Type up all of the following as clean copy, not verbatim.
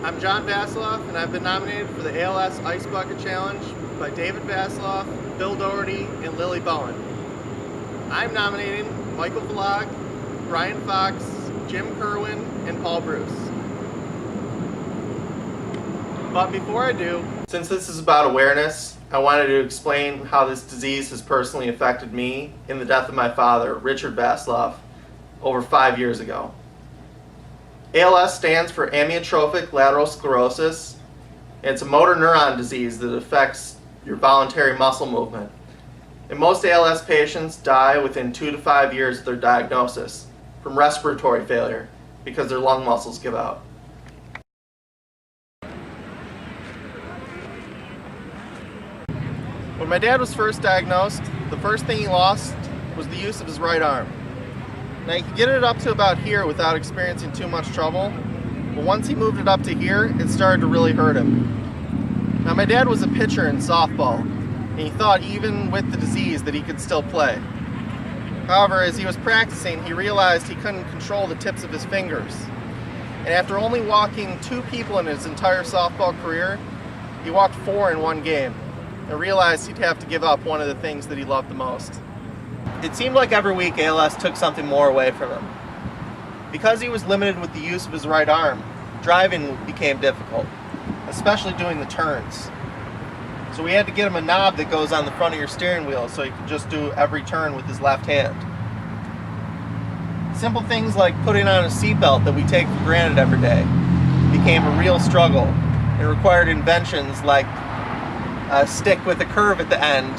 I'm John Vasiloff, and I've been nominated for the ALS Ice Bucket Challenge by David Vasiloff, Bill Doherty, and Lily Bowen. I'm nominating Michael Vlog, Brian Fox, Jim Kerwin, and Paul Bruce. But before I do, since this is about awareness, I wanted to explain how this disease has personally affected me in the death of my father, Richard Vasiloff, over 5 years ago. ALS stands for amyotrophic lateral sclerosis. It's a motor neuron disease that affects your voluntary muscle movement. And most ALS patients die within 2 to 5 years of their diagnosis from respiratory failure because their lung muscles give out. When my dad was first diagnosed, the first thing he lost was the use of his right arm. Now he could get it up to about here without experiencing too much trouble, but once he moved it up to here, it started to really hurt him. Now my dad was a pitcher in softball, and he thought even with the disease that he could still play. However, as he was practicing, he realized he couldn't control the tips of his fingers. And after only walking 2 people in his entire softball career, he walked 4 in one game, and realized he'd have to give up one of the things that he loved the most. It seemed like every week ALS took something more away from him. Because he was limited with the use of his right arm, driving became difficult, especially doing the turns. So we had to get him a knob that goes on the front of your steering wheel so he could just do every turn with his left hand. Simple things like putting on a seatbelt that we take for granted every day became a real struggle and required inventions like a stick with a curve at the end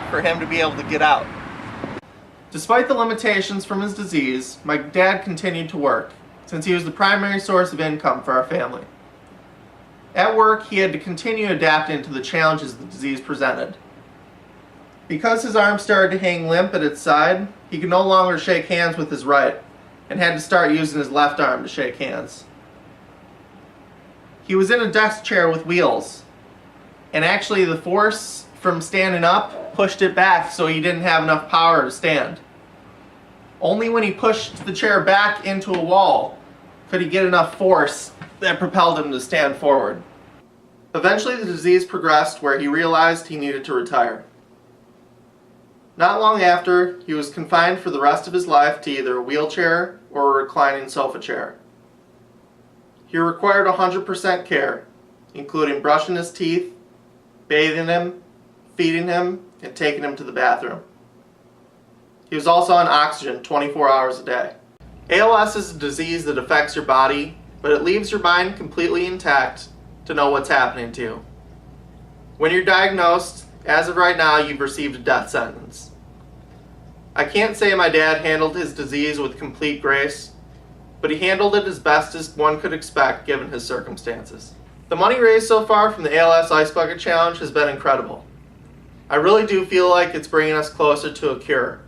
for him to be able to get out. Despite the limitations from his disease, my dad continued to work, since he was the primary source of income for our family. At work, he had to continue adapting to the challenges the disease presented. Because his arm started to hang limp at its side, he could no longer shake hands with his right, and had to start using his left arm to shake hands. He was in a desk chair with wheels, and actually the force from standing up pushed it back so he didn't have enough power to stand. Only when he pushed the chair back into a wall could he get enough force that propelled him to stand forward. Eventually the disease progressed where he realized he needed to retire. Not long after, he was confined for the rest of his life to either a wheelchair or a reclining sofa chair. He required 100% care, including brushing his teeth, bathing him, feeding him, and taking him to the bathroom. He was also on oxygen 24 hours a day. ALS is a disease that affects your body, but it leaves your mind completely intact to know what's happening to you. When you're diagnosed, as of right now, you've received a death sentence. I can't say my dad handled his disease with complete grace, but he handled it as best as one could expect given his circumstances. The money raised so far from the ALS Ice Bucket Challenge has been incredible. I really do feel like it's bringing us closer to a cure.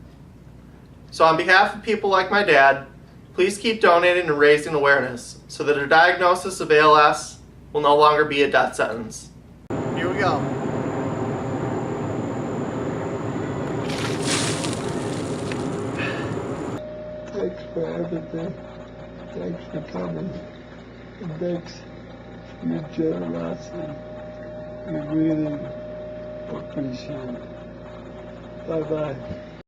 So on behalf of people like my dad, please keep donating and raising awareness so that a diagnosis of ALS will no longer be a death sentence. Here we go. Thanks for everything. Thanks for coming. And thanks for your generosity. We really appreciate it. Bye-bye.